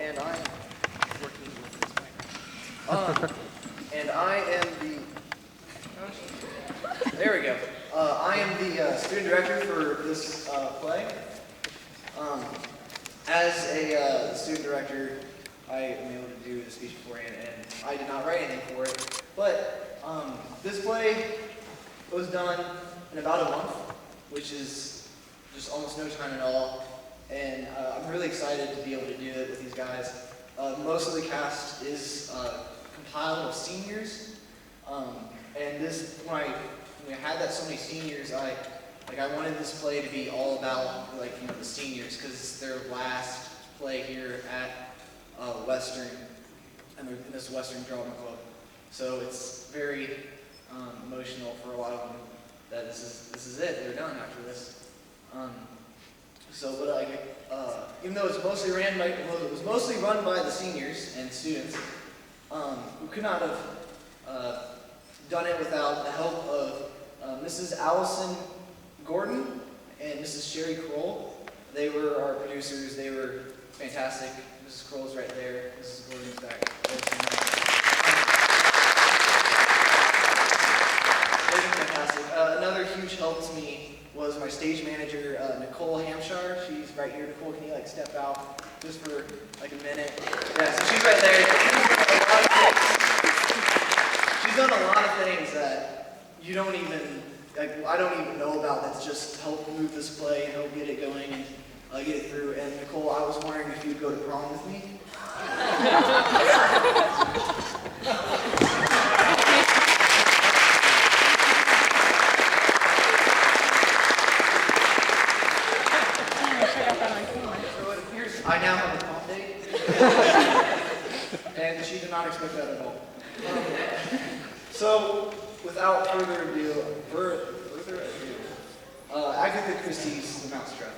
and I'm working with this microphone. And I am the, there we go. I am the student director for this play. As a student director, I am able to do the speech beforehand, and I did not write anything for it. But this play was done in about a month, which is just almost no time at all. And I'm really excited to be able to do it with these guys. Most of the cast is compiled of seniors, and this when I had that so many seniors, I wanted this play to be all about the seniors, because it's their last play here at Western, and in this Western Drama Club. So it's very emotional for a lot of them that this is it. They're done after this. Even though it was mostly run by the seniors and students, we could not have done it without the help of Mrs. Allison Gordon and Mrs. Sherry Kroll. They were our producers. They were fantastic. Mrs. Kroll's right there. Mrs. Gordon's back. They were fantastic. Another huge help to me was my stage manager, Nicole Hampshire. She's right here. Nicole, can you step out just for a minute? Yeah, so she's right there. She's done a lot of things that you don't even, I don't even know about, that's just helped move this play and help get it going and get it through. And Nicole, I was wondering if you'd go to prom with me. I now have a prom date, and she did not expect that at all. So, without further ado, Agatha Christie's The Mousetrap.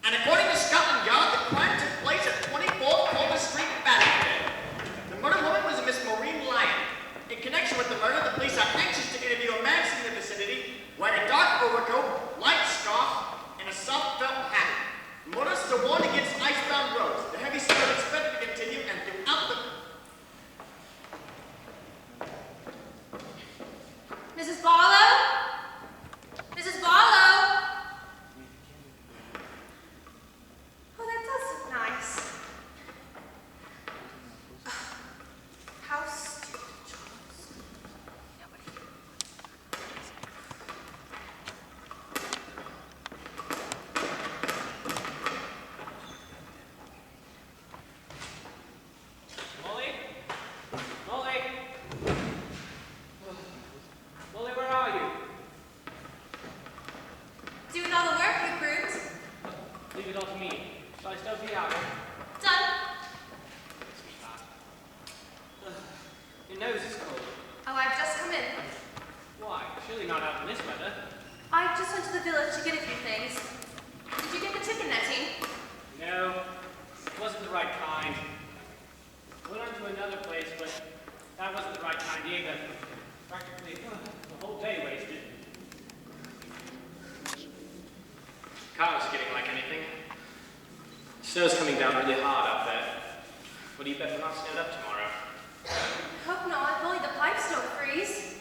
And according to Scotland Yard, the crime took place at 24 Culver Street, Paddington. The murdered woman was a Miss Maureen Lyon. In connection with the murder, the police are anxious to interview a man seen in the vicinity wearing a dark overcoat, light scarf, and a soft felt hat. Motorists are warned against icebound roads. The heavy snow is expected to continue, and throughout the... Mrs. Barlow? Mrs. Barlow? Oh, that does look nice. How stupid, Charles. Molly? Molly? Molly, where are you? Doing all the work, recruit. Leave it all to me. Shall I stove the hour? Done. Sweetheart. Your nose is cold. Oh, I've just come in. Why? Surely not out in this weather. I just went to the village to get a few things. Did you get the chicken netting? No, it wasn't the right kind. Went on to another place, but that wasn't the right kind either. Practically the whole day wasted. Car's getting like anything. Snow's coming down really hard out there. What do you bet we're not snowed up tomorrow? Hope not. If only the pipes don't freeze.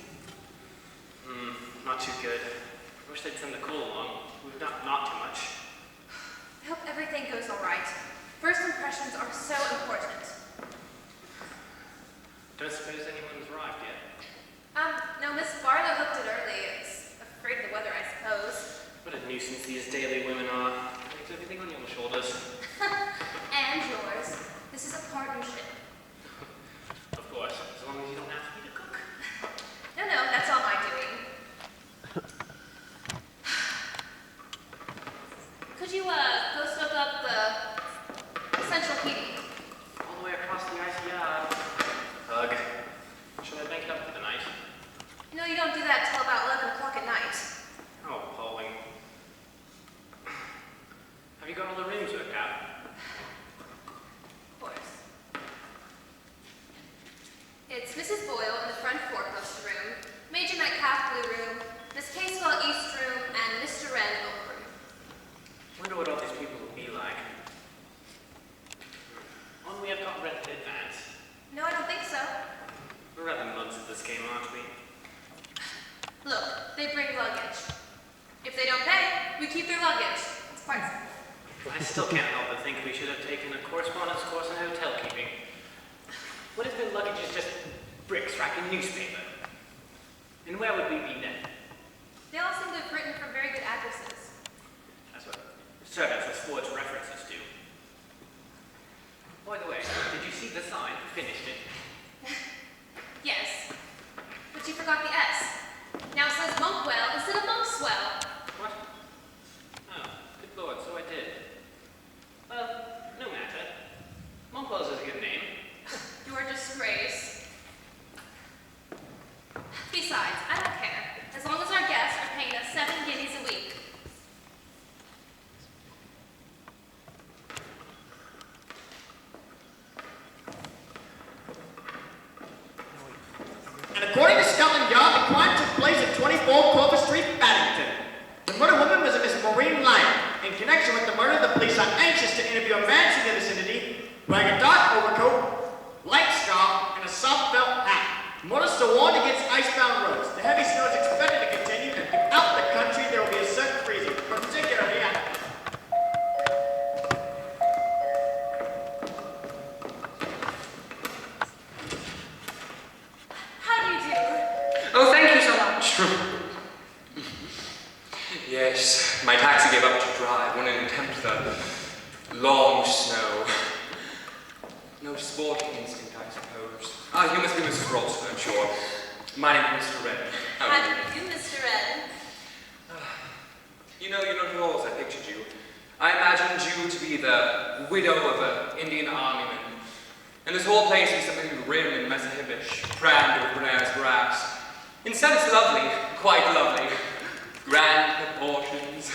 Not too good. I wish they'd send the coal along. We've not too much. I hope everything goes all right. First impressions are so important. Don't suppose anyone's arrived yet? No, Miss Barlow hooked it early. It's afraid of the weather, I suppose. What a nuisance these daily women are. They Is everything on your shoulders? And yours. This is a partnership. Of course, as long as you don't ask me to cook. No, that's all my doing. Could you, go soak up the central heating? All the way across the icy yard. Ugh. Should I make it up for the night? No, you don't do that till about 11 o'clock at night. Oh, appalling. Have you got all the rooms worked out? Of course. It's Mrs. Boyle in the front four-post room, Major Metcalf blue room, Miss Casewell east room, and Mr. Wren oak room. Wonder what all these people will be like. Only we have got rented advance. No, I don't think so. We're rather months at this game, aren't we? Look, they bring luggage. If they don't pay, we keep their luggage. It's quite simple. I still can't help but think we should have taken a correspondence course in hotel keeping. What if their luggage is just bricks wrapped in newspaper? And where would we be then? They all seem to have written from very good addresses. That's what servants have forged references to. By the way, did you see the sign? Finished it. Yes, but you forgot the S. Now it says Monkwell instead of Monkswell. What? Oh, good lord, so I did. Well, no matter. Monkwell's is a good name. You're a disgrace. Besides, I don't care, as long as our guests are paying us 7 guineas a week. And according to Scotland Yard, the crime took place at 24 Clover Street, Paddington. The murdered woman was a Miss Maureen Lyon. In connection with the murder, the police are anxious to interview a man in the vicinity wearing a dark overcoat, light scarf, and a soft felt hat. Motorists are warned against icebound roads. The heavy snow is expected to continue, and throughout the country there will be a sudden freezing, particularly at How do you do? Oh, thank you so much. Yes, my taxi gave up to drive when it attempted the long snow. No sporting instinct, I suppose. Ah, you must be Mrs. Ralston, I'm sure. My name is Mr. Wren. How do you do, Mr. Wren? You know, you're not at all as I pictured you. I imagined you to be the widow of an Indian armyman. And this whole place is something grim and Mezzahibish, crammed with Brenair's grass. Instead, it's lovely, quite lovely. Grand proportions.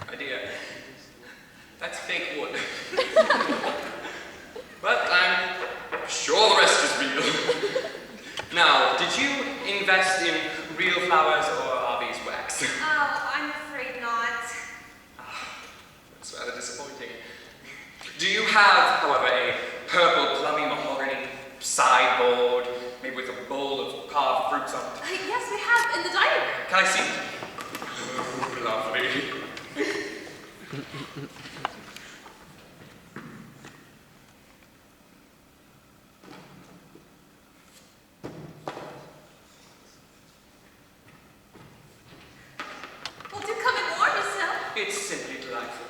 My dear, that's fake wood. But I'm sure the rest is real. Now, did you invest in real flowers or are these wax? Oh, I'm afraid not. That's rather disappointing. Do you have, however, a purple plummy mahogany sideboard, maybe with a bowl of carved fruits on it? Yes, we have in the dining room. Can I see it? Oh, lovely. Well, do come and warm yourself. It's simply delightful.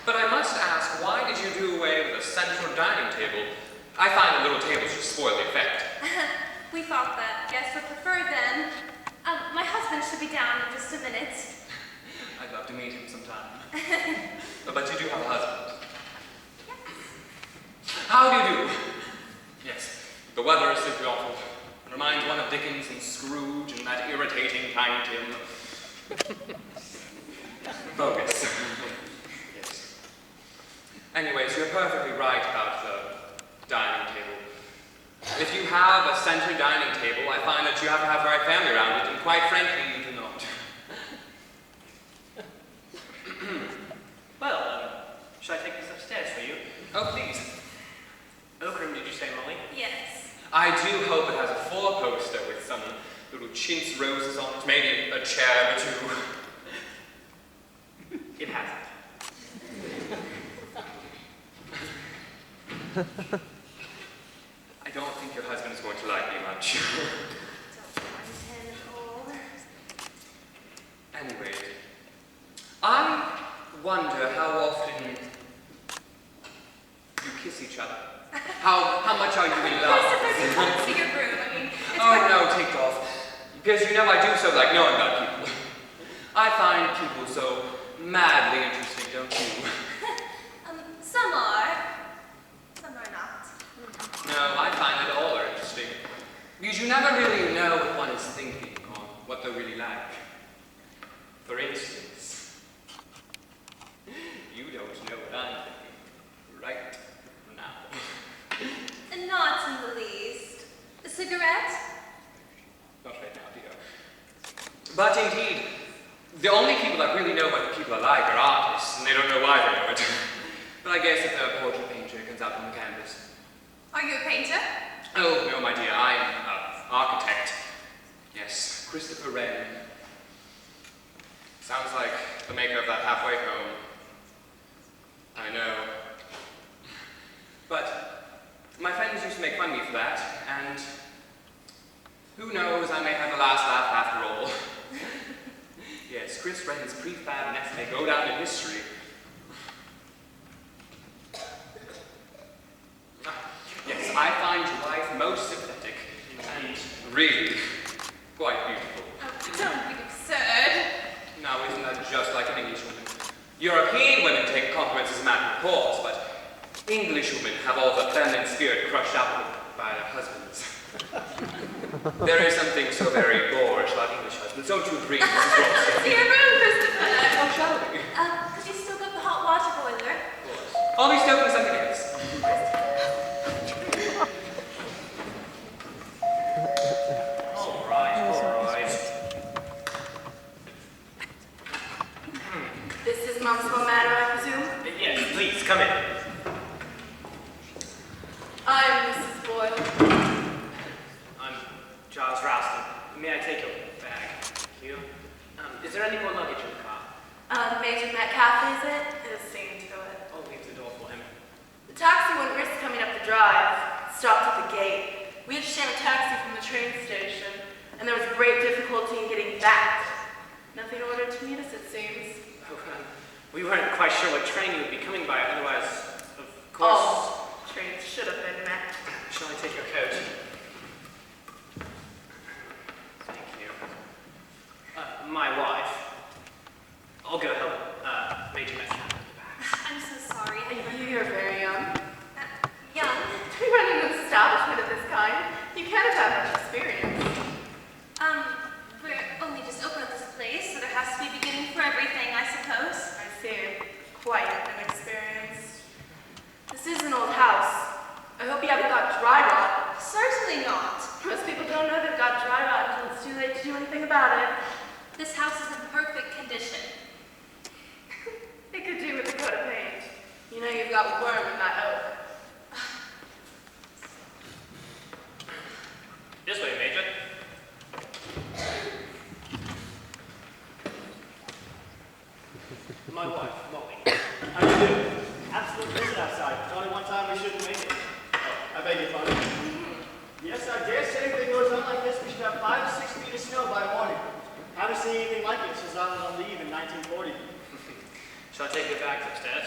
But I must ask, why did you do away with a central dining table? I find the little tables just spoil the effect. We thought that guests would prefer them. My husband should be down in just a minute. I'd love to meet him sometime. But you do have a husband. Yes. How do you do? Yes, the weather is simply awful. It reminds one of Dickens and Scrooge and that irritating Tiny Tim. Bogus. Yes. Anyways, you're perfectly right about the dining table. If you have a center dining table, I find that you have to have the right family around it, and quite frankly, you do not. Well, should I take this upstairs for you? Oh, please. Oak room, did you say, Molly? Yes. I do hope it has a four-poster with some little chintz roses on it, maybe a chair or two. It hasn't. I don't think your husband is going to like me much. much. Don't mind him at all. Anyway, I wonder how often you kiss each other. How much are you in love? Christopher, you can't see your broom. I mean, it's Oh no, take it off. Because you know I do so like knowing about people. I find people so madly interesting, don't you? Some are. Some are not. No, I find it all are interesting. Because you never really know what one is thinking or what they're really like. For instance, you don't know what I'm thinking right now. Not in the least. A cigarette? Not right now, dear. But indeed, the only people that really know what people are like are artists, and they don't know why they know it. But I guess if a portrait painter comes out on the canvas. Are you a painter? Oh, no, my dear, I'm an architect. Yes, Christopher Wren. Sounds like the maker of that halfway home. I know. But my friends used to make fun of me for that, and who knows, I may have the last laugh after all. Yes, Chris Wren's prefab nest may go down in history. Yes, I find your wife most sympathetic and really quite beautiful. Oh, don't be absurd. Now, isn't that just like an English woman? European women take compliments as a matter of course, but English women have all the feminine spirit crushed out of them by their husbands. There is something so very boorish about English husbands, don't you agree, Mrs. Ross? To your room, Christopher. Oh, shall we? Could you still got the hot water boiler? Of course. I'll be stoking something else. All right. This is Monksville Manor, I presume? Yes, please, come in. I'm Mrs. Boyle. I'm Charles Ralston. May I take your bag? Thank you. Is there any more luggage in the car? Major Metcalf, is it? He'll see to it. I'll leave the door for him. The taxi wouldn't risk coming up the drive. It stopped at the gate. We had to share a taxi from the train station, and there was great difficulty in getting back. Nothing ordered to meet us, it seems. Oh, we weren't quite sure what train you would be coming by, otherwise, of course... Oh, trains should have been met. Shall I take your coat? Thank you. My wife. I'll go help Major Metcalf with the bags. I'm so sorry. You're very young. Young? To be running an establishment of this kind, you can't have had much experience. We're only just opening up this place, so there has to be a beginning for everything, I suppose. I see. Quite inexperienced. This is an old house. I hope you haven't got dry rot. Certainly not. Most people don't know they've got dry rot until it's too late to do anything about it. This house is in perfect condition. It could do with a coat of paint. You know you've got worm in that oak. This way, Major. My wife, Molly. How you doing? Absolute blizzard outside. There's only one time we shouldn't make it. Oh, I beg your pardon. Yes, I dare say if it goes on like this, we should have 5 to 6 feet of snow by morning. Haven't seen anything like it since I was on leave in 1940. Shall I take your bags upstairs?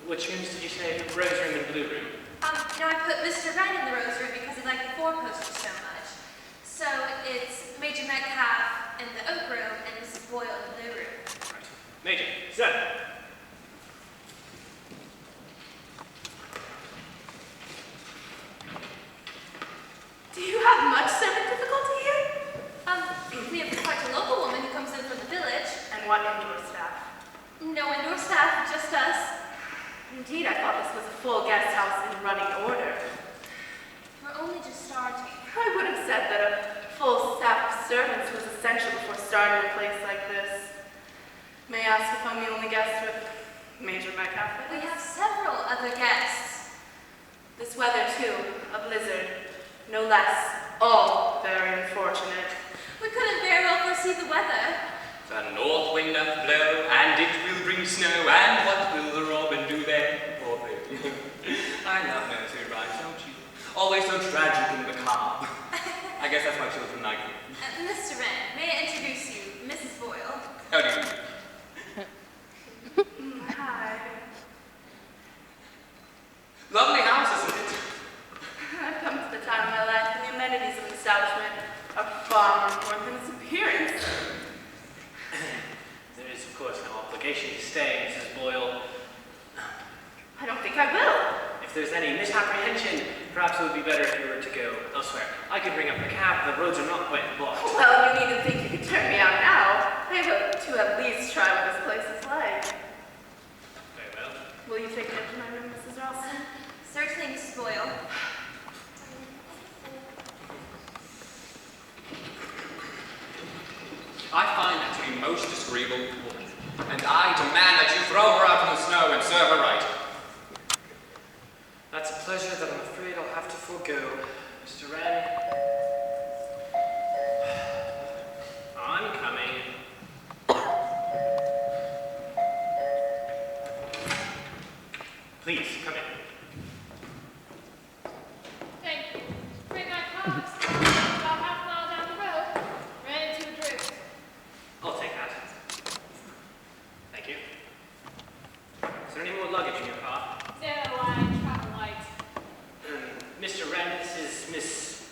Which rooms did you say? Rose room and blue room? I put Mr. Wren in the rose room because he liked the 4 posters so much. So it's Major Metcalf in the oak room and Mrs. Boyle in the blue room. Right. Major, sir. Do you have much servant difficulty here? We have quite a local woman who comes in from the village. And what indoor staff? No indoor staff, just us. Indeed, I thought this was a full guest house in running order. We're only just starting. I would have said that a full staff of servants was essential before starting a place like this. May I ask if I'm the only guest with Major Metcalf? We have several other guests. This weather, too, a blizzard, no less. All very unfortunate. We couldn't very well foresee the weather. The north wind doth blow, and it will bring snow, and what will the robin do then? Poor thing. I love nursery rhymes, don't you? Always so tragic and macabre. guess that's my children like me. Mr. Wren, may I introduce you, Mrs. Boyle? How do you do? Hi. Lovely house, isn't it? I've come to the time of my life when the amenities of an establishment are far more important than its appearance. There is, of course, no obligation to stay, Mrs. Boyle. I don't think I will. If there's any misapprehension, perhaps it would be better if you were to go elsewhere. I could bring up the cab, the roads are not quite blocked. Well, you needn't think you could turn me out now. I hope to at least try what this place is like. Very well. Will you take me up to my room, Mrs. Ralston? Certainly, Mrs. Boyle. I find that to be most disagreeable woman, and I demand that you throw her out in the snow and serve her right. That's a pleasure that I'm afraid I'll have to forego, Mr. Wren. I'm coming. Please, come in. Thank you. Bring my car about half a mile down the road. Ran into a drift. I'll take that. Thank you. Is there any more luggage in your car? No, I travel light. Mr. Wren, this is Miss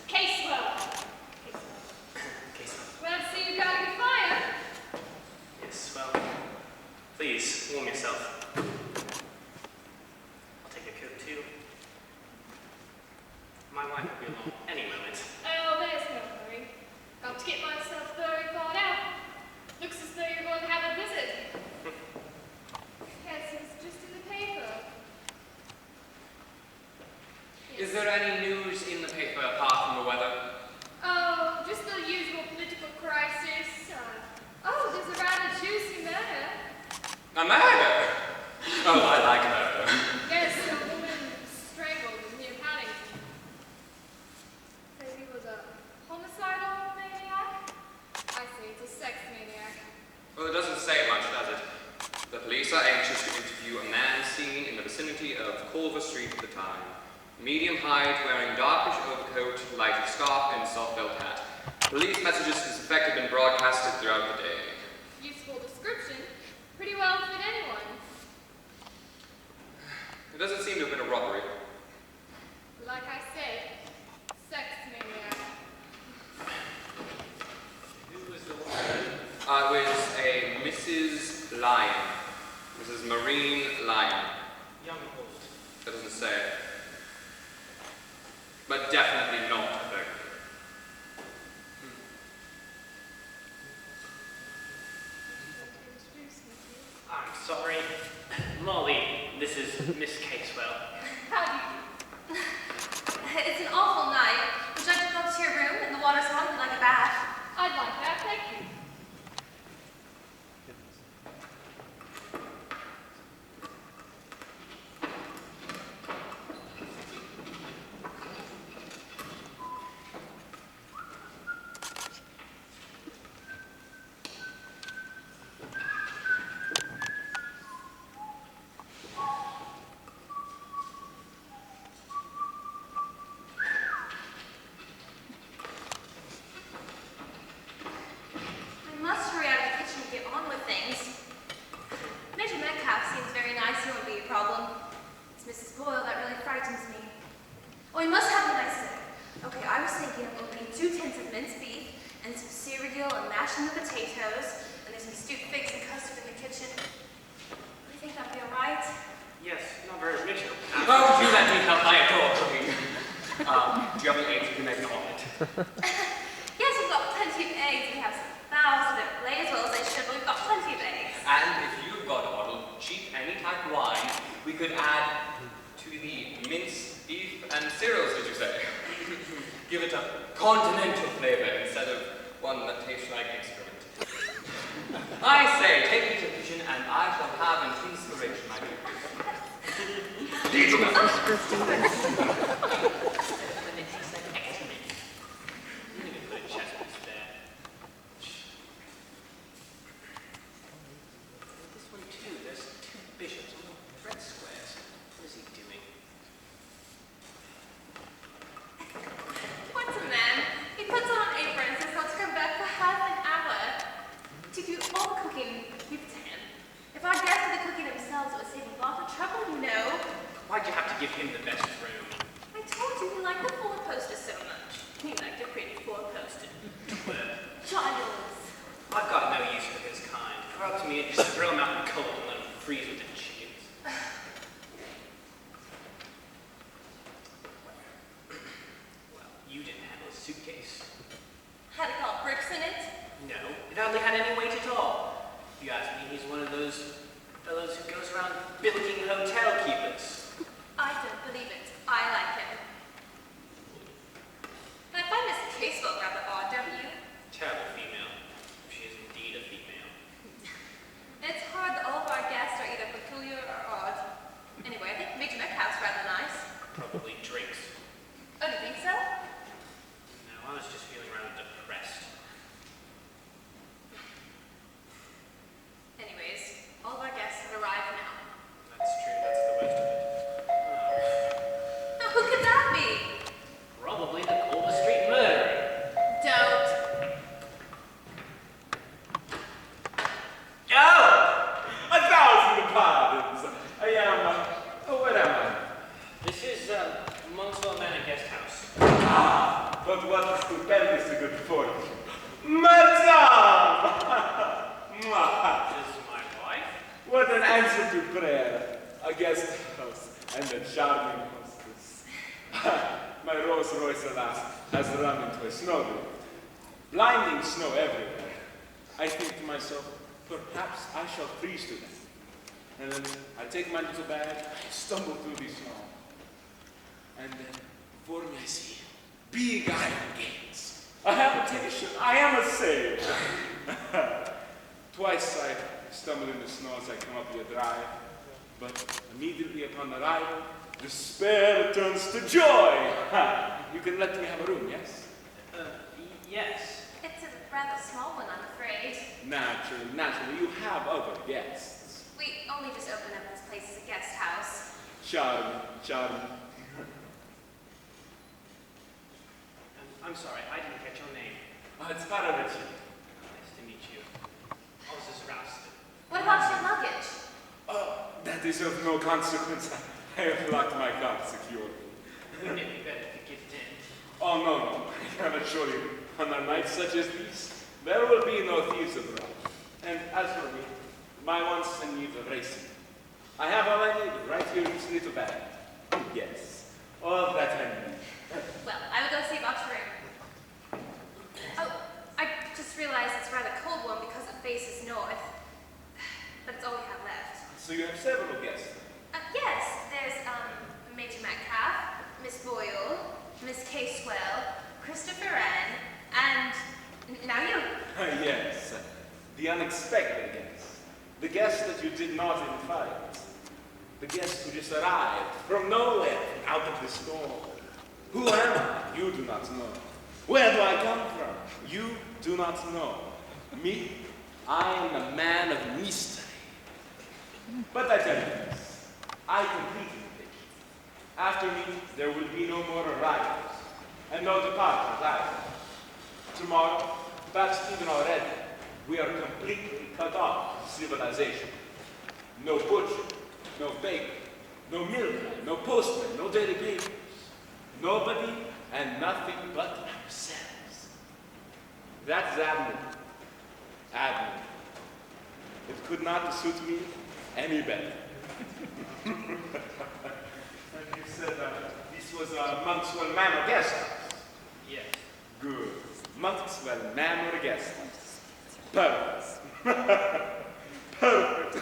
Casewell. Casey. Well, I see you got a good fire. Yes, well, please, warm yourself. I'll take a coat too. My wife will be along any moment. Oh, there's no hurry. Got to get myself very thought out. Looks as though you're going to have a visit. Yes, it's just in the paper. Is there any news in the paper apart from the weather? Oh, just the usual political crisis. Oh, there's a rather juicy murder. A murder? Oh, I like murder. Yes, a woman strangled near Paddington. Maybe it was a homicidal maniac? I say it's a sex maniac. Well, it doesn't say much, does it? The police are anxious to interview a man seen in the vicinity of Culver Street at the time. Medium height, wearing darkish overcoat, lighted scarf, and soft felt hat. Police messages to this effect have been broadcasted throughout the day. Useful description. Pretty well fit anyone. It doesn't seem to have been a robbery. Like I said, sex maniac. Who was the woman? It was a Mrs. Lyon. Mrs. Maureen Lyon. Young or old? That doesn't say. But definitely not a burglary. Introduce me to. I'm sorry. Molly, this is Miss Casewell. How do you do? It's an awful night. Would you like to go up to your room and the water's on and like a bath? I'd like that, thank you. I must hurry out of the kitchen and get on with things. Major Metcalf seems very nice. He won't be a problem. It's Mrs. Boyle that really frightens me. Oh, we must have a nice dinner. Okay, I was thinking it will be 2 tins of minced beef and some cereal and mashing the potatoes, and there's some stewed figs and custard in the kitchen. Do you think that'd be all right? Yes, not very original. Oh, do let me help. I adore cooking. Do you have any eggs? We can make an omelet. Yes, we've got plenty of eggs. We have some fowls that don't lay as well as they should, but we've got plenty of eggs. And if you've got a bottle of cheap any type of wine, we could add to the minced beef and cereals, did you say? Give it a continental flavor instead of one that tastes like excrement. I say, take me to the kitchen and I shall have an inspiration, my dear. And it tastes like excrement. You need to put a chest piece there. This one too, there's 2 bishops on the thread squares. What is he doing? What's a man? He puts on suitcase. Had it got bricks in it? No, it hardly had any weight at all. If you ask me, he's one of those fellows who goes around bilking hotel keepers. I don't believe it. I like him. I find Miss Casewell rather odd, don't you? Terrible female. She is indeed a female. It's hard that all of our guests are either peculiar or odd. Anyway, I think Major Metcalf's rather nice. Probably drinks. Oh, do you think so? No, I was just feeling rather depressed. Anyways, all of our guests have arrived now. That's true, that's the worst of it. Now, who could that be? Probably the Culver Street murderer. Don't. Oh! 1,000 pardons! I am, where am I? This is, Monkswell Manor Guest House. Ah, but what a stupendous good fortune. Madame! Mwah. This is my wife. What an answer to prayer. A guest house and a charming hostess. My Rolls Royce, alas, has run into a snowdrift. Blinding snow everywhere. I think to myself, perhaps I shall freeze to death. And then I take my little bag, I stumble through the snow. And then before me I see big iron gates. A habitation. I am a sage. Twice I stumble in the snow as I come up the drive. But immediately upon arrival, despair turns to joy. You can let me have a room, yes? Yes. It's a rather small one, I'm afraid. Naturally, you have other guests. We only just opened up this place as a guest house. Charming. I'm sorry, I didn't catch your name. It's Paravici. Nice to meet you. I was just Rouston. What about your luggage? Oh, that is of no consequence. I have locked my car securely. Wouldn't it be better to get it in? Oh, no. I can assure you, on a night such as these, there will be no thieves abroad. And as for me, my wants and needs of racing. I have all I need right here in this little bag. Yes, all that I need. Well, I will go see about your room. Oh, I just realized it's a rather cold one because it faces north. But it's all we have left. So you have several guests. Yes, there's, Major Metcalf, Miss Boyle, Miss Casewell, Christopher Wren, and now you. Yes, the unexpected guests. The guests that you did not invite. The guests who just arrived from nowhere, out of the storm. Who am I? You do not know. Where do I come from? You do not know. Me? I am a man of mystery. But I tell you this, I complete the picture. After me, there will be no more arrivals, and no departures either. Tomorrow, perhaps even already, we are completely cut off from civilization. No butcher, no baker, no milkman, no postman, no daily papers. Nobody and nothing but ourselves. That's admirable. Admirable. It could not suit me any better. And you said this was a Monkswell Manor guest house? Yes. Good. Monkswell Manor guest house. Perfect. Perfect.